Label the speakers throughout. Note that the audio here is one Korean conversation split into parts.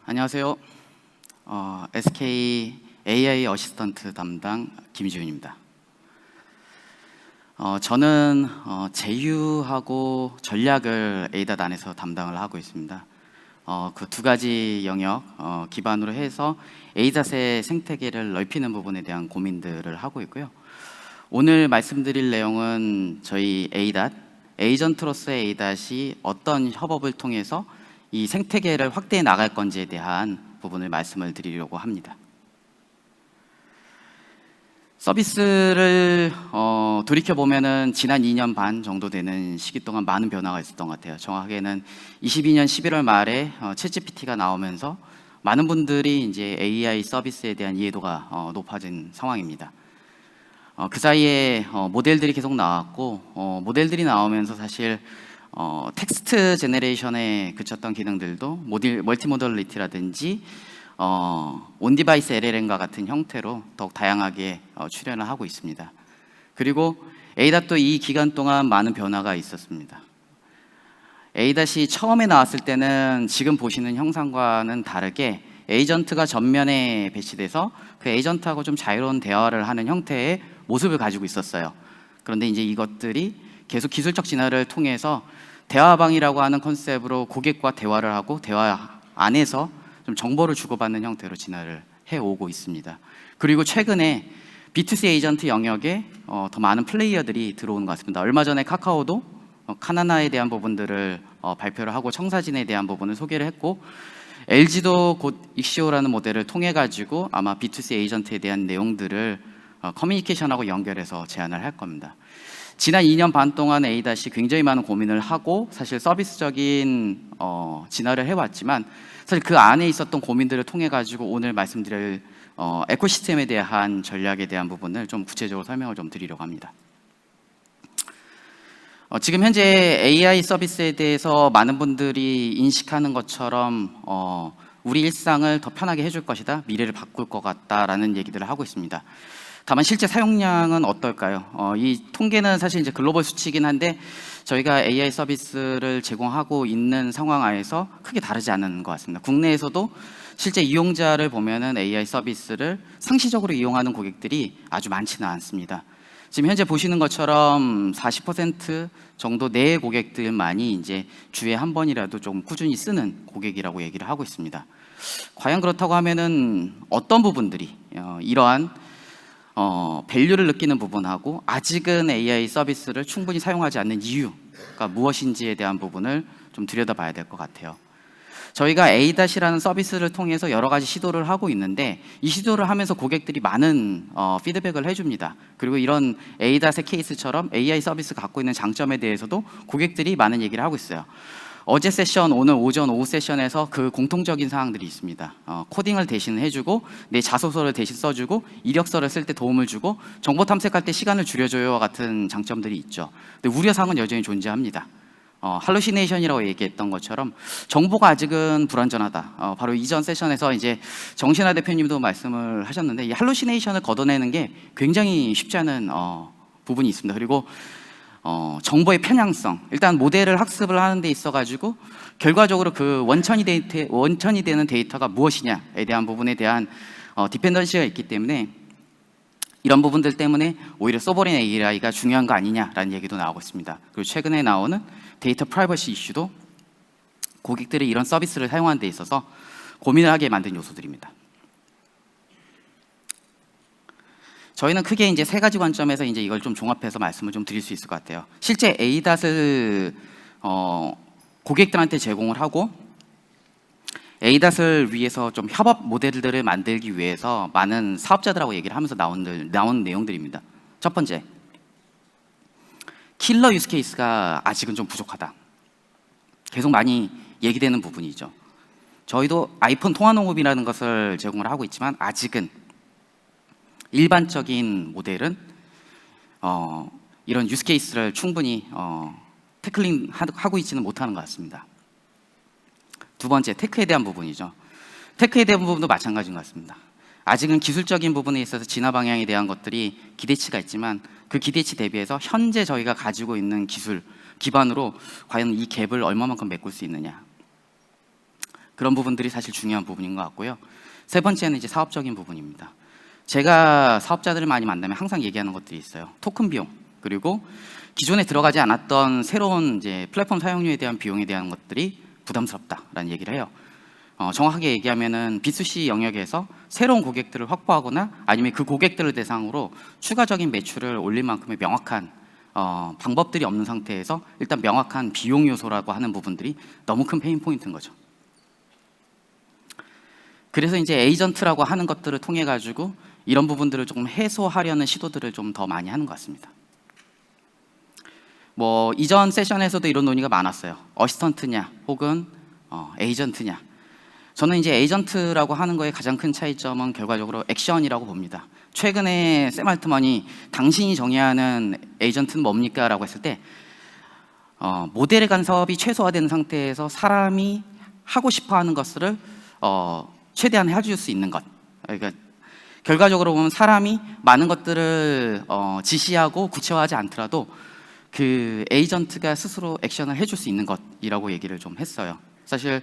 Speaker 1: 안녕하세요. SK AI 어시스턴트 담당 김지훈입니다. 저는 제휴하고 전략을 에이닷 안에서 담당을 하고 있습니다. 그 두 가지 영역 기반으로 해서 에이닷의 생태계를 넓히는 부분에 대한 고민들을 하고 있고요. 오늘 말씀드릴 내용은 저희 에이닷, 에이전트로서의 에이닷이 어떤 협업을 통해서 이 생태계를 확대해 나갈 건지에 대한 부분을 말씀을 드리려고 합니다. 서비스를 돌이켜보면은 지난 2년 반 정도 되는 시기 동안 많은 변화가 있었던 것 같아요. 정확하게는 22년 11월 말에 챗GPT가 나오면서 많은 분들이 이제 AI 서비스에 대한 이해도가 높아진 상황입니다. 그 사이에 모델들이 계속 나왔고 모델들이 나오면서 사실 텍스트 제너레이션에 그쳤던 기능들도 멀티모더리티라든지 온디바이스 LLM과 같은 형태로 더욱 다양하게 출현을 하고 있습니다. 그리고 에이닷도 이 기간 동안 많은 변화가 있었습니다. 에이닷이 처음에 나왔을 때는 지금 보시는 형상과는 다르게 에이전트가 전면에 배치돼서 그 에이전트하고 좀 자유로운 대화를 하는 형태의 모습을 가지고 있었어요. 그런데 이제 이것들이 계속 기술적 진화를 통해서 대화방이라고 하는 컨셉으로 고객과 대화를 하고 대화 안에서 좀 정보를 주고받는 형태로 진화를 해오고 있습니다. 그리고 최근에 B2C 에이전트 영역에 더 많은 플레이어들이 들어오는 것 같습니다. 얼마 전에 카카오도 카나나에 대한 부분들을 발표를 하고 청사진에 대한 부분을 소개를 했고, LG도 곧 익시오라는 모델을 통해 가지고 아마 B2C 에이전트에 대한 내용들을 커뮤니케이션하고 연결해서 제안을 할 겁니다. 지난 2년 반 동안 에이닷이 굉장히 많은 고민을 하고 사실 서비스적인 진화를 해왔지만, 사실 그 안에 있었던 고민들을 통해 가지고 오늘 말씀드릴 에코시스템에 대한 전략에 대한 부분을 좀 구체적으로 설명을 좀 드리려고 합니다. 지금 현재 AI 서비스에 대해서 많은 분들이 인식하는 것처럼 우리 일상을 더 편하게 해줄 것이다, 미래를 바꿀 것 같다라는 얘기들을 하고 있습니다. 다만 실제 사용량은 어떨까요? 이 통계는 사실 이제 글로벌 수치이긴 한데 저희가 AI 서비스를 제공하고 있는 상황 하에서 크게 다르지 않은 것 같습니다. 국내에서도 실제 이용자를 보면은 AI 서비스를 상시적으로 이용하는 고객들이 아주 많지는 않습니다. 지금 현재 보시는 것처럼 40% 정도 내의 고객들만이 이제 주에 한 번이라도 좀 꾸준히 쓰는 고객이라고 얘기를 하고 있습니다. 과연 그렇다고 하면은 어떤 부분들이 이러한 밸류를 느끼는 부분하고 아직은 AI 서비스를 충분히 사용하지 않는 이유가 무엇인지에 대한 부분을 좀 들여다봐야 될 것 같아요. 저희가 에이닷이라는 서비스를 통해서 여러 가지 시도를 하고 있는데, 이 시도를 하면서 고객들이 많은 피드백을 해줍니다. 그리고 이런 에이닷의 케이스처럼 AI 서비스 갖고 있는 장점에 대해서도 고객들이 많은 얘기를 하고 있어요. 어제 세션, 오늘 오전, 오후 세션에서 그 공통적인 사항들이 있습니다. 코딩을 대신 해주고, 내 자소서를 대신 써주고, 이력서를 쓸 때 도움을 주고, 정보 탐색할 때 시간을 줄여줘요와 같은 장점들이 있죠. 근데 우려사항은 여전히 존재합니다. 할루시네이션이라고 얘기했던 것처럼 정보가 아직은 불완전하다. 바로 이전 세션에서 이제 정신화 대표님도 말씀을 하셨는데, 이 할루시네이션을 걷어내는 게 굉장히 쉽지 않은 부분이 있습니다. 그리고 정보의 편향성, 일단 모델을 학습을 하는 데 있어 가지고 결과적으로 그 원천이 되는 데이터가 무엇이냐에 대한 부분에 대한 디펜던시가 있기 때문에, 이런 부분들 때문에 오히려 소버린 AI가 중요한 거 아니냐라는 얘기도 나오고 있습니다. 그리고 최근에 나오는 데이터 프라이버시 이슈도 고객들이 이런 서비스를 사용하는 데 있어서 고민을 하게 만든 요소들입니다. 저희는 크게 이제 세 가지 관점에서 이제 이걸 좀 종합해서 말씀을 좀 드릴 수 있을 것 같아요. 실제 에이닷을 고객들한테 제공을 하고, 에이닷을 위해서 좀 협업 모델들을 만들기 위해서 많은 사업자들하고 얘기를 하면서 나온 내용들입니다. 첫 번째, 킬러 유스 케이스가 아직은 좀 부족하다. 계속 많이 얘기되는 부분이죠. 저희도 아이폰 통화 농업이라는 것을 제공을 하고 있지만 아직은 일반적인 모델은 이런 유스 케이스를 충분히 태클링 하고 있지는 못하는 것 같습니다. 두 번째, 테크에 대한 부분이죠. 테크에 대한 부분도 마찬가지인 것 같습니다. 아직은 기술적인 부분에 있어서 진화 방향에 대한 것들이 기대치가 있지만, 그 기대치 대비해서 현재 저희가 가지고 있는 기술 기반으로 과연 이 갭을 얼마만큼 메꿀 수 있느냐. 그런 부분들이 사실 중요한 부분인 것 같고요. 세 번째는 이제 사업적인 부분입니다. 제가 사업자들을 많이 만나면 항상 얘기하는 것들이 있어요. 토큰 비용, 그리고 기존에 들어가지 않았던 새로운 이제 플랫폼 사용료에 대한 비용에 대한 것들이 부담스럽다라는 얘기를 해요. 정확하게 얘기하면은 B2C 영역에서 새로운 고객들을 확보하거나 아니면 그 고객들을 대상으로 추가적인 매출을 올릴 만큼의 명확한 방법들이 없는 상태에서 일단 명확한 비용 요소라고 하는 부분들이 너무 큰 페인 포인트인 거죠. 그래서 이제 에이전트라고 하는 것들을 통해 가지고 이런 부분들을 조금 해소하려는 시도들을 좀 더 많이 하는 것 같습니다. 뭐 이전 세션에서도 이런 논의가 많았어요. 어시스턴트냐 혹은 에이전트냐. 저는 이제 에이전트라고 하는 거의 가장 큰 차이점은 결과적으로 액션이라고 봅니다. 최근에 샘 알트먼이 당신이 정해야 하는 에이전트는 뭡니까? 라고 했을 때 모델의 간섭이 최소화된 상태에서 사람이 하고 싶어 하는 것을 최대한 해줄 수 있는 것. 그러니까 결과적으로 보면 사람이 많은 것들을 지시하고 구체화하지 않더라도 그 에이전트가 스스로 액션을 해줄 수 있는 것이라고 얘기를 좀 했어요. 사실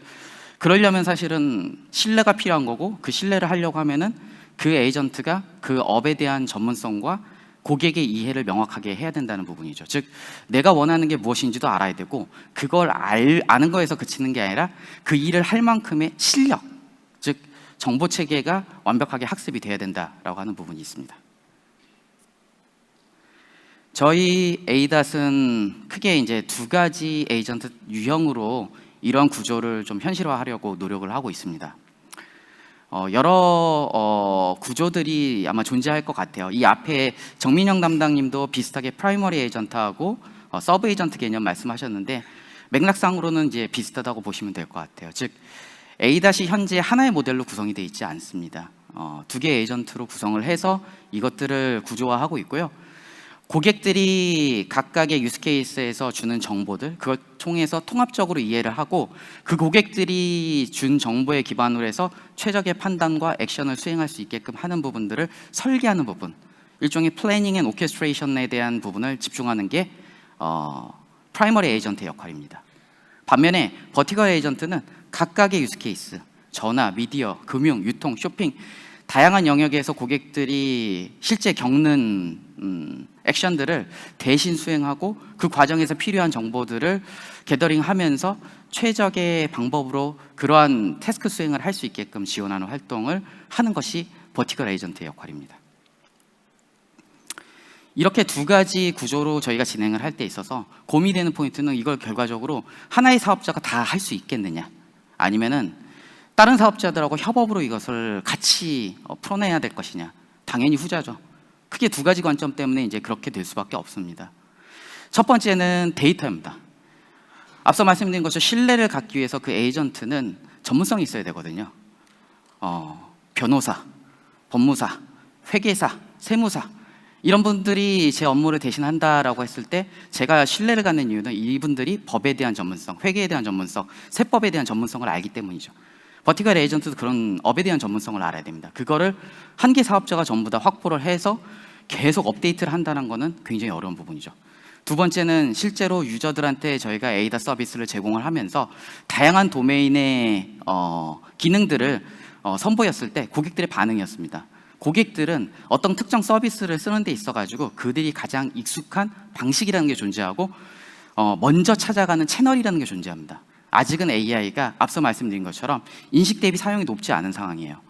Speaker 1: 그러려면 사실은 신뢰가 필요한 거고, 그 신뢰를 하려고 하면은 그 에이전트가 그 업에 대한 전문성과 고객의 이해를 명확하게 해야 된다는 부분이죠. 즉 내가 원하는 게 무엇인지도 알아야 되고, 그걸 아는 거에서 그치는 게 아니라 그 일을 할 만큼의 실력, 즉 정보 체계가 완벽하게 학습이 돼야 된다라고 하는 부분이 있습니다. 저희 에이닷은 크게 이제 두 가지 에이전트 유형으로 이런 구조를 좀 현실화하려고 노력을 하고 있습니다. 여러 구조들이 아마 존재할 것 같아요. 이 앞에 정민영 담당님도 비슷하게 프라이머리 에이전트하고 서브 에이전트 개념 말씀하셨는데, 맥락상으로는 이제 비슷하다고 보시면 될 것 같아요. 즉 에이닷이 현재 하나의 모델로 구성이 되어 있지 않습니다. 두 개의 에이전트로 구성을 해서 이것들을 구조화하고 있고요. 고객들이 각각의 유스케이스에서 주는 정보들, 그걸 통해서 통합적으로 이해를 하고 그 고객들이 준 정보에 기반으로 해서 최적의 판단과 액션을 수행할 수 있게끔 하는 부분들을 설계하는 부분, 일종의 플래닝 앤 오케스트레이션에 대한 부분을 집중하는 게 프라이머리 에이전트의 역할입니다. 반면에 버티컬 에이전트는 각각의 유스케이스, 전화, 미디어, 금융, 유통, 쇼핑, 다양한 영역에서 고객들이 실제 겪는 액션들을 대신 수행하고 그 과정에서 필요한 정보들을 게더링하면서 최적의 방법으로 그러한 태스크 수행을 할 수 있게끔 지원하는 활동을 하는 것이 버티컬 에이전트의 역할입니다. 이렇게 두 가지 구조로 저희가 진행을 할 때 있어서 고민되는 포인트는 이걸 결과적으로 하나의 사업자가 다 할 수 있겠느냐, 아니면은 다른 사업자들하고 협업으로 이것을 같이 풀어내야 될 것이냐. 당연히 후자죠. 크게 두 가지 관점 때문에 이제 그렇게 될 수밖에 없습니다. 첫 번째는 데이터입니다. 앞서 말씀드린 것처럼 신뢰를 갖기 위해서 그 에이전트는 전문성이 있어야 되거든요. 변호사, 법무사, 회계사, 세무사, 이런 분들이 제 업무를 대신한다라고 했을 때 제가 신뢰를 갖는 이유는 이분들이 법에 대한 전문성, 회계에 대한 전문성, 세법에 대한 전문성을 알기 때문이죠. 버티컬 에이전트도 그런 업에 대한 전문성을 알아야 됩니다. 그거를 한 개 사업자가 전부 다 확보를 해서 계속 업데이트를 한다는 것은 굉장히 어려운 부분이죠. 두 번째는 실제로 유저들한테 저희가 에이닷 서비스를 제공을 하면서 다양한 도메인의 기능들을 선보였을 때 고객들의 반응이었습니다. 고객들은 어떤 특정 서비스를 쓰는 데 있어가지고 그들이 가장 익숙한 방식이라는 게 존재하고 먼저 찾아가는 채널이라는 게 존재합니다. 아직은 AI가 앞서 말씀드린 것처럼 인식 대비 사용이 높지 않은 상황이에요.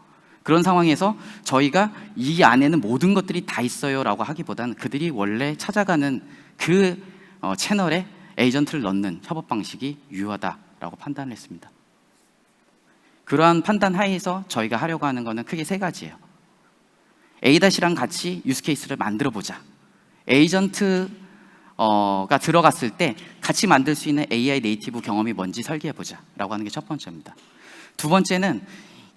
Speaker 1: 그런 상황에서 저희가 이 안에는 모든 것들이 다 있어요 라고 하기보다는 그들이 원래 찾아가는 그 채널에 에이전트를 넣는 협업 방식이 유효하다라고 판단을 했습니다. 그러한 판단 하에서 저희가 하려고 하는 것은 크게 세 가지예요. 에이닷이랑 같이 유스케이스를 만들어 보자. 에이전트가 들어갔을 때 같이 만들 수 있는 AI 네이티브 경험이 뭔지 설계해 보자 라고 하는 게 첫 번째입니다. 두 번째는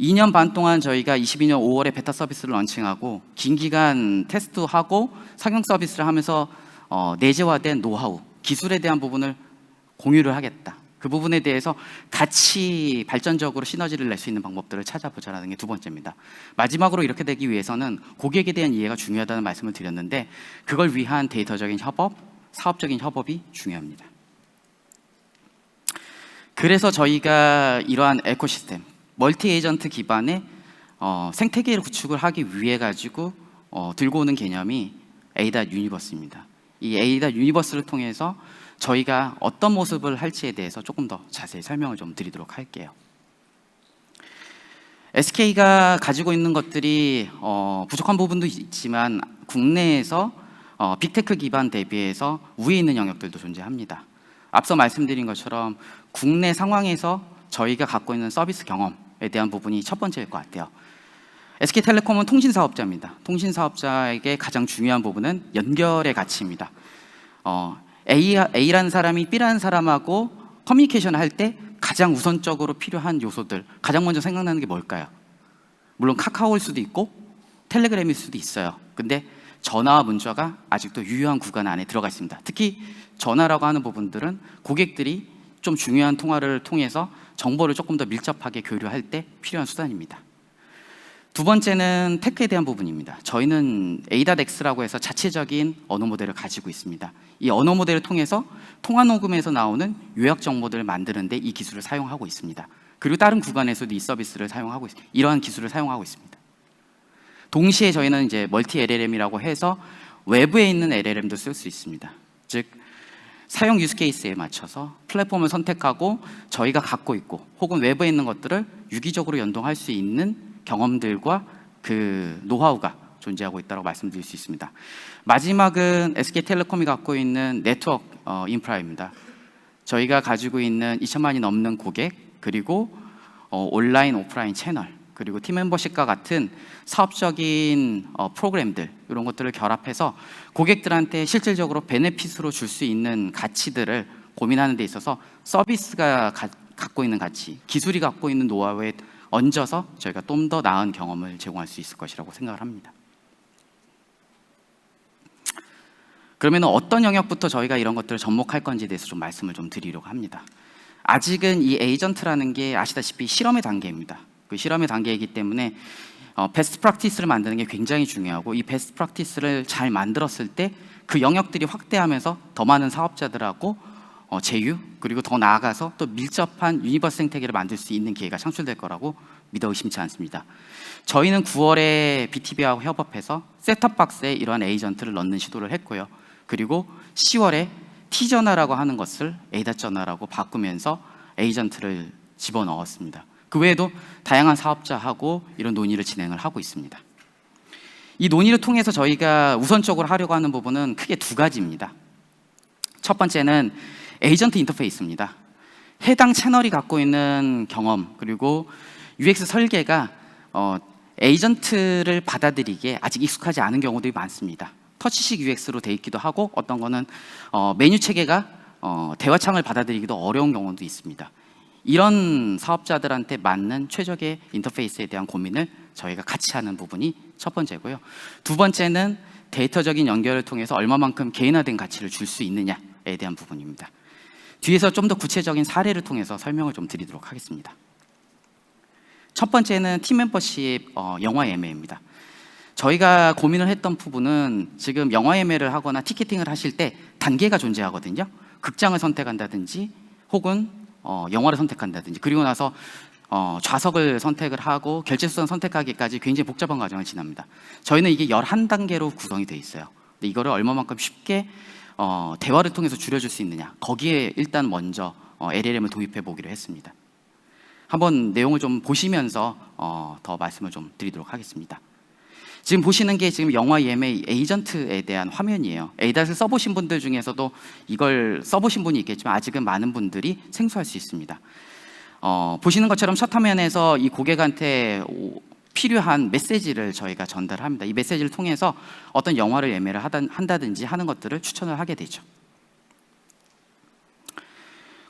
Speaker 1: 2년 반 동안 저희가 22년 5월에 베타 서비스를 런칭하고 긴 기간 테스트하고 상용 서비스를 하면서 내재화된 노하우, 기술에 대한 부분을 공유를 하겠다. 그 부분에 대해서 같이 발전적으로 시너지를 낼 수 있는 방법들을 찾아보자라는 게 두 번째입니다. 마지막으로 이렇게 되기 위해서는 고객에 대한 이해가 중요하다는 말씀을 드렸는데 그걸 위한 데이터적인 협업, 사업적인 협업이 중요합니다. 그래서 저희가 이러한 에코시스템, 멀티 에이전트 기반의 생태계를 구축을 하기 위해 가지고 들고 오는 개념이 에이닷 유니버스입니다. 이 에이닷 유니버스를 통해서 저희가 어떤 모습을 할지에 대해서 조금 더 자세히 설명을 좀 드리도록 할게요. SK가 가지고 있는 것들이 부족한 부분도 있지만 국내에서 빅테크 기반 대비해서 우위에 있는 영역들도 존재합니다. 앞서 말씀드린 것처럼 국내 상황에서 저희가 갖고 있는 서비스 경험에 대한 부분이 첫 번째일 것 같아요. SK텔레콤은 통신사업자입니다. 통신사업자에게 가장 중요한 부분은 연결의 가치입니다. A라는 사람이 B라는 사람하고 커뮤니케이션을 할 때 가장 우선적으로 필요한 요소들, 가장 먼저 생각나는 게 뭘까요? 물론 카카오일 수도 있고 텔레그램일 수도 있어요. 근데 전화와 문자가 아직도 유효한 구간 안에 들어가 있습니다. 특히 전화라고 하는 부분들은 고객들이 좀 중요한 통화를 통해서 정보를 조금 더 밀접하게 교류할 때 필요한 수단입니다. 두 번째는 테크에 대한 부분입니다. 저희는 A.X라고 해서 자체적인 언어 모델을 가지고 있습니다. 이 언어 모델을 통해서 통화 녹음에서 나오는 요약 정보들을 만드는데 이 기술을 사용하고 있습니다. 그리고 다른 구간에서도 이 서비스를 사용하고 있습니다. 이러한 기술을 사용하고 있습니다. 동시에 저희는 이제 멀티 LLM이라고 해서 외부에 있는 LLM도 쓸 수 있습니다. 즉 사용 유스 케이스에 맞춰서 플랫폼을 선택하고 저희가 갖고 있고 혹은 외부에 있는 것들을 유기적으로 연동할 수 있는 경험들과 그 노하우가 존재하고 있다고 말씀드릴 수 있습니다. 마지막은 SK텔레콤이 갖고 있는 네트워크 인프라입니다. 저희가 가지고 있는 2천만이 넘는 고객, 그리고 온라인, 오프라인 채널, 그리고 팀 멤버십과 같은 사업적인 프로그램들, 이런 것들을 결합해서 고객들한테 실질적으로 베네핏으로 줄 수 있는 가치들을 고민하는 데 있어서 서비스가 갖고 있는 가치, 기술이 갖고 있는 노하우에 얹어서 저희가 좀 더 나은 경험을 제공할 수 있을 것이라고 생각을 합니다. 그러면 어떤 영역부터 저희가 이런 것들을 접목할 건지에 대해서 좀 말씀을 좀 드리려고 합니다. 아직은 이 에이전트라는 게 아시다시피 실험의 단계입니다. 그 실험의 단계이기 때문에 베스트 프랙티스를 만드는 게 굉장히 중요하고, 이 베스트 프랙티스를 잘 만들었을 때 그 영역들이 확대하면서 더 많은 사업자들하고 제휴, 그리고 더 나아가서 또 밀접한 유니버스 생태계를 만들 수 있는 기회가 창출될 거라고 믿어 의심치 않습니다. 저희는 9월에 BTV하고 협업해서 셋톱박스에 이러한 에이전트를 넣는 시도를 했고요. 그리고 10월에 T전화라고 하는 것을 에이닷 전화라고 바꾸면서 에이전트를 집어넣었습니다. 그 외에도 다양한 사업자하고 이런 논의를 진행을 하고 있습니다. 이 논의를 통해서 저희가 우선적으로 하려고 하는 부분은 크게 두 가지입니다. 첫 번째는 에이전트 인터페이스입니다. 해당 채널이 갖고 있는 경험, 그리고 UX 설계가 에이전트를 받아들이기에 아직 익숙하지 않은 경우들이 많습니다. 터치식 UX로 돼 있기도 하고, 어떤 거는 메뉴 체계가 대화창을 받아들이기도 어려운 경우도 있습니다. 이런 사업자들한테 맞는 최적의 인터페이스에 대한 고민을 저희가 같이 하는 부분이 첫 번째고요. 두 번째는 데이터적인 연결을 통해서 얼마만큼 개인화된 가치를 줄 수 있느냐에 대한 부분입니다. 뒤에서 좀 더 구체적인 사례를 통해서 설명을 좀 드리도록 하겠습니다. 첫 번째는 팀 멤버십 영화 예매입니다. 저희가 고민을 했던 부분은 지금 영화 예매를 하거나 티켓팅을 하실 때 단계가 존재하거든요. 극장을 선택한다든지 혹은 영화를 선택한다든지, 그리고 나서 좌석을 선택을 하고 결제 수단 선택하기까지 굉장히 복잡한 과정을 지납니다. 저희는 이게 11단계로 구성이 되어 있어요. 근데 이거를 얼마만큼 쉽게 대화를 통해서 줄여줄 수 있느냐, 거기에 일단 먼저 LLM을 도입해 보기로 했습니다. 한번 내용을 좀 보시면서 더 말씀을 좀 드리도록 하겠습니다. 지금 보시는 게 지금 영화 예매 에이전트에 대한 화면이에요. 에이닷을 써보신 분들 중에서도 이걸 써보신 분이 있겠지만 아직은 많은 분들이 생소할 수 있습니다. 보시는 것처럼 첫 화면에서 이 고객한테 필요한 메시지를 저희가 전달합니다. 이 메시지를 통해서 어떤 영화를 예매를 한다든지 하는 것들을 추천을 하게 되죠.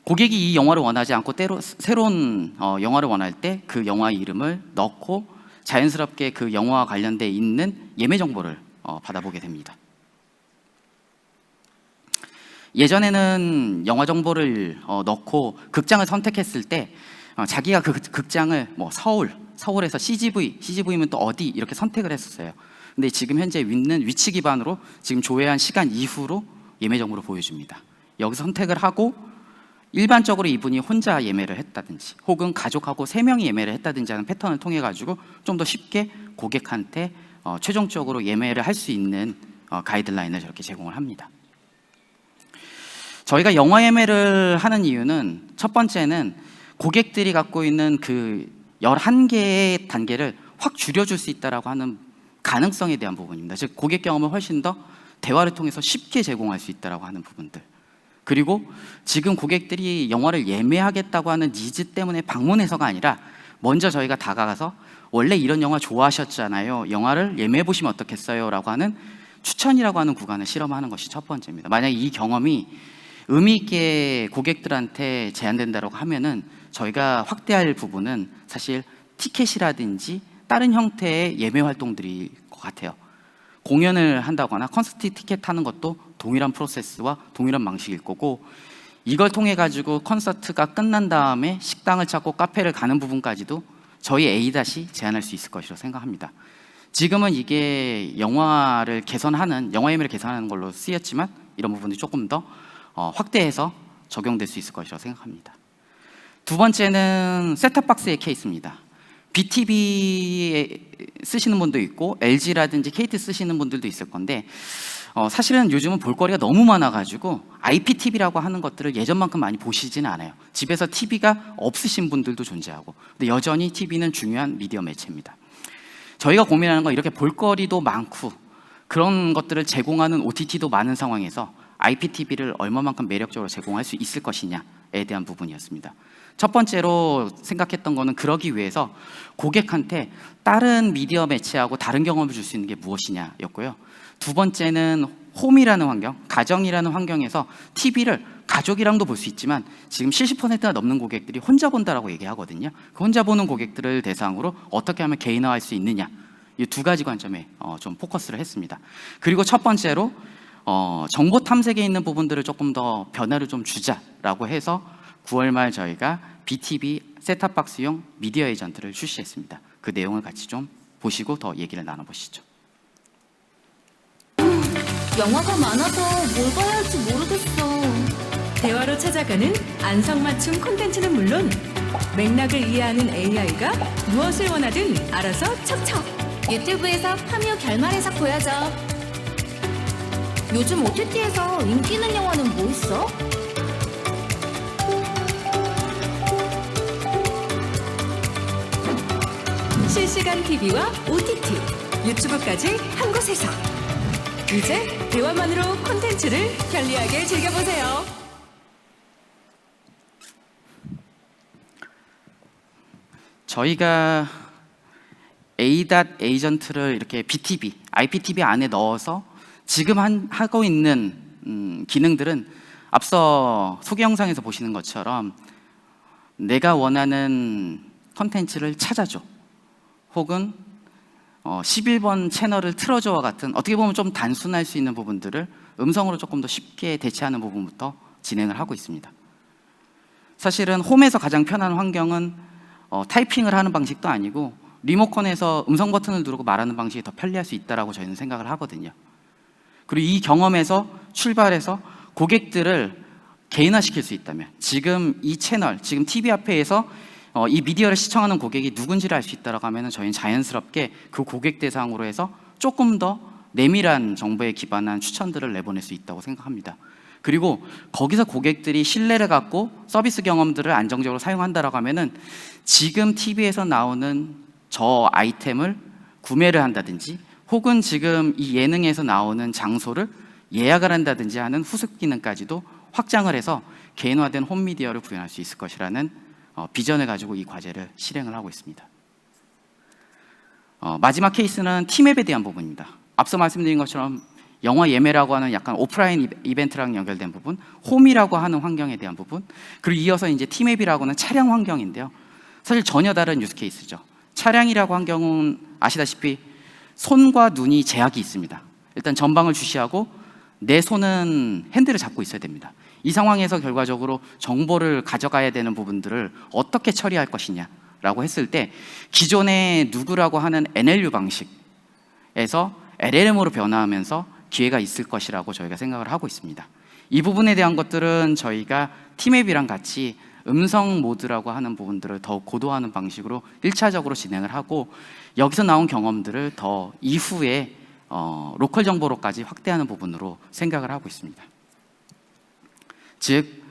Speaker 1: 고객이 이 영화를 원하지 않고 때로 새로운 영화를 원할 때 그 영화 이름을 넣고 자연스럽게 그 영화와 관련돼 있는 예매 정보를 받아보게 됩니다. 예전에는 영화 정보를 넣고 극장을 선택했을 때 자기가 그 극장을 뭐 서울에서 CGV면 또 어디 이렇게 선택을 했었어요. 근데 지금 현재 있는 위치 기반으로 지금 조회한 시간 이후로 예매 정보를 보여줍니다. 여기서 선택을 하고 일반적으로 이분이 혼자 예매를 했다든지 혹은 가족하고 3명이 예매를 했다든지 하는 패턴을 통해 가지고 좀 더 쉽게 고객한테 최종적으로 예매를 할 수 있는 가이드라인을 저렇게 제공을 합니다. 저희가 영화 예매를 하는 이유는 첫 번째는 고객들이 갖고 있는 그 11개의 단계를 확 줄여줄 수 있다라고 하는 가능성에 대한 부분입니다. 즉 고객 경험을 훨씬 더 대화를 통해서 쉽게 제공할 수 있다라고 하는 부분들. 그리고 지금 고객들이 영화를 예매하겠다고 하는 니즈 때문에 방문해서가 아니라 먼저 저희가 다가가서 원래 이런 영화 좋아하셨잖아요. 영화를 예매해 보시면 어떻겠어요? 라고 하는 추천이라고 하는 구간을 실험하는 것이 첫 번째입니다. 만약에 이 경험이 의미 있게 고객들한테 제안된다고 하면은 저희가 확대할 부분은 사실 티켓이라든지 다른 형태의 예매 활동들일 것 같아요. 공연을 한다거나 콘서트 티켓 하는 것도 동일한 프로세스와 동일한 방식일 거고, 이걸 통해 가지고 콘서트가 끝난 다음에 식당을 찾고 카페를 가는 부분까지도 저희 A- 제안할 수 있을 것이라고 생각합니다. 지금은 이게 영화를 개선하는, 영화 예매를 개선하는 걸로 쓰였지만 이런 부분이 조금 더 확대해서 적용될 수 있을 것이라고 생각합니다. 두 번째는 셋탑박스의 케이스입니다. BTV 쓰시는 분도 있고 LG라든지 KT 쓰시는 분들도 있을 건데 사실은 요즘은 볼거리가 너무 많아가지고 IPTV라고 하는 것들을 예전만큼 많이 보시지는 않아요. 집에서 TV가 없으신 분들도 존재하고, 근데 여전히 TV는 중요한 미디어 매체입니다. 저희가 고민하는 건 이렇게 볼거리도 많고 그런 것들을 제공하는 OTT도 많은 상황에서 IPTV를 얼마만큼 매력적으로 제공할 수 있을 것이냐에 대한 부분이었습니다. 첫 번째로 생각했던 거는 그러기 위해서 고객한테 다른 미디어 매체하고 다른 경험을 줄 수 있는 게 무엇이냐였고요. 두 번째는 홈이라는 환경, 가정이라는 환경에서 TV를 가족이랑도 볼 수 있지만 지금 70%가 넘는 고객들이 혼자 본다라고 얘기하거든요. 그 혼자 보는 고객들을 대상으로 어떻게 하면 개인화할 수 있느냐, 이 두 가지 관점에 좀 포커스를 했습니다. 그리고 첫 번째로 정보 탐색에 있는 부분들을 조금 더 변화를 좀 주자라고 해서 9월 말 저희가 BTV 셋탑박스용 미디어 에이전트를 출시했습니다. 그 내용을 같이 좀 보시고 더 얘기를 나눠보시죠.
Speaker 2: 영화가 많아서 뭘 봐야 할지 모르겠어.
Speaker 3: 대화로 찾아가는 안성맞춤 콘텐츠는 물론 맥락을 이해하는 AI가 무엇을 원하든 알아서 척척.
Speaker 2: 유튜브에서 파묘 결말에서 보여줘. 요즘 OTT에서 인기 있는 영화는 뭐 있어?
Speaker 3: 실시간 TV와 OTT, 유튜브까지 한 곳에서 이제 대화만으로 콘텐츠를 편리하게 즐겨보세요.
Speaker 1: 저희가 A.에이전트를 이렇게 BTV, IPTV 안에 넣어서 지금 하고 있는 기능들은 앞서 소개 영상에서 보시는 것처럼 내가 원하는 컨텐츠를 찾아줘, 혹은 11번 채널을 틀어줘와 같은, 어떻게 보면 좀 단순할 수 있는 부분들을 음성으로 조금 더 쉽게 대체하는 부분부터 진행을 하고 있습니다. 사실은 홈에서 가장 편한 환경은 타이핑을 하는 방식도 아니고 리모컨에서 음성 버튼을 누르고 말하는 방식이 더 편리할 수 있다고 저희는 생각을 하거든요. 그리고 이 경험에서 출발해서 고객들을 개인화시킬 수 있다면, 지금 이 채널, 지금 TV 앞에서 이 미디어를 시청하는 고객이 누군지를 알 수 있다고 하면 저희는 자연스럽게 그 고객 대상으로 해서 조금 더 내밀한 정보에 기반한 추천들을 내보낼 수 있다고 생각합니다. 그리고 거기서 고객들이 신뢰를 갖고 서비스 경험들을 안정적으로 사용한다고 하면은 지금 TV에서 나오는 저 아이템을 구매를 한다든지, 혹은 지금 이 예능에서 나오는 장소를 예약을 한다든지 하는 후속 기능까지도 확장을 해서 개인화된 홈미디어를 구현할 수 있을 것이라는 비전을 가지고 이 과제를 실행을 하고 있습니다. 마지막 케이스는 티맵에 대한 부분입니다. 앞서 말씀드린 것처럼 영화 예매라고 하는 약간 오프라인 이벤트랑 연결된 부분, 홈이라고 하는 환경에 대한 부분, 그리고 이어서 이제 티맵이라고 하는 차량 환경인데요. 사실 전혀 다른 유스 케이스죠. 차량이라고 환경은 아시다시피 손과 눈이 제약이 있습니다. 일단 전방을 주시하고 내 손은 핸들을 잡고 있어야 됩니다. 이 상황에서 결과적으로 정보를 가져가야 되는 부분들을 어떻게 처리할 것이냐라고 했을 때 기존의 누구라고 하는 NLU 방식에서 LLM으로 변화하면서 기회가 있을 것이라고 저희가 생각을 하고 있습니다. 이 부분에 대한 것들은 저희가 팀앱이랑 같이 음성 모드라고 하는 부분들을 더 고도화하는 방식으로 1차적으로 진행을 하고 여기서 나온 경험들을 더 이후에 로컬 정보로까지 확대하는 부분으로 생각을 하고 있습니다. 즉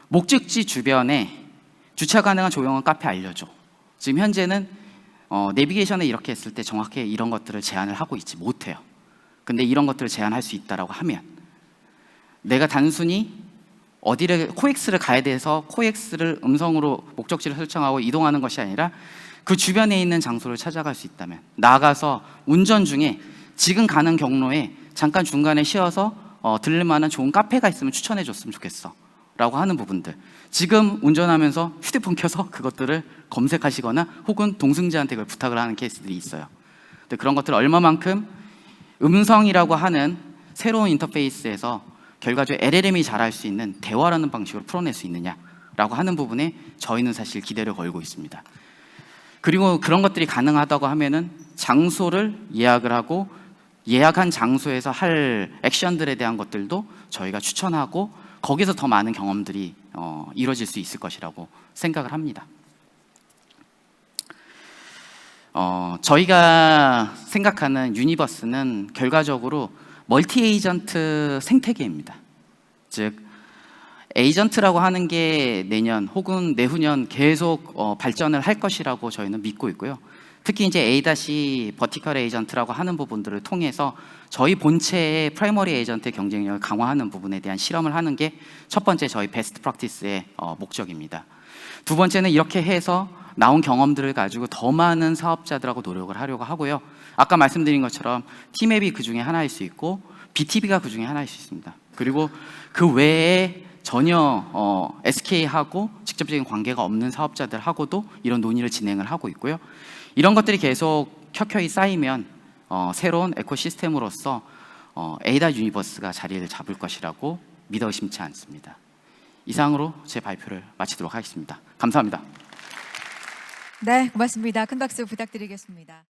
Speaker 1: 목적지 주변에 주차 가능한 조용한 카페 알려줘. 지금 현재는 내비게이션에 이렇게 했을 때 정확히 이런 것들을 제한을 하고 있지 못해요. 근데 이런 것들을 제한할 수 있다라고 하면 내가 단순히 어디를 코엑스를 가야 돼서 코엑스를 음성으로 목적지를 설정하고 이동하는 것이 아니라 그 주변에 있는 장소를 찾아갈 수 있다면, 나가서 운전 중에 지금 가는 경로에 잠깐 중간에 쉬어서 들릴 만한 좋은 카페가 있으면 추천해 줬으면 좋겠어 라고 하는 부분들, 지금 운전하면서 휴대폰 켜서 그것들을 검색하시거나 혹은 동승자한테 그걸 부탁을 하는 케이스들이 있어요. 근데 그런 것들을 얼마만큼 음성이라고 하는 새로운 인터페이스에서 결과적으로 LLM이 잘할 수 있는 대화라는 방식으로 풀어낼 수 있느냐라고 하는 부분에 저희는 사실 기대를 걸고 있습니다. 그리고 그런 것들이 가능하다고 하면은 장소를 예약을 하고 예약한 장소에서 할 액션들에 대한 것들도 저희가 추천하고 거기서 더 많은 경험들이 이루어질 수 있을 것이라고 생각을 합니다. 저희가 생각하는 유니버스는 결과적으로 멀티 에이전트 생태계입니다. 즉 에이전트라고 하는 게 내년 혹은 내후년 계속 발전을 할 것이라고 저희는 믿고 있고요. 특히 이제 A- 버티컬 에이전트라고 하는 부분들을 통해서 저희 본체의 프라이머리 에이전트의 경쟁력을 강화하는 부분에 대한 실험을 하는 게 첫 번째 저희 베스트 프랙티스의 목적입니다. 두 번째는 이렇게 해서 나온 경험들을 가지고 더 많은 사업자들하고 노력을 하려고 하고요. 아까 말씀드린 것처럼 팀앱이 그 중에 하나일 수 있고 BTB가 그 중에 하나일 수 있습니다. 그리고 그 외에 전혀 SK하고 직접적인 관계가 없는 사업자들하고도 이런 논의를 진행을 하고 있고요. 이런 것들이 계속 켜켜이 쌓이면 새로운 에코시스템으로서 에이다 유니버스가 자리를 잡을 것이라고 믿어 의심치 않습니다. 이상으로 제 발표를 마치도록 하겠습니다. 감사합니다.
Speaker 4: 네, 고맙습니다. 큰 박수 부탁드리겠습니다.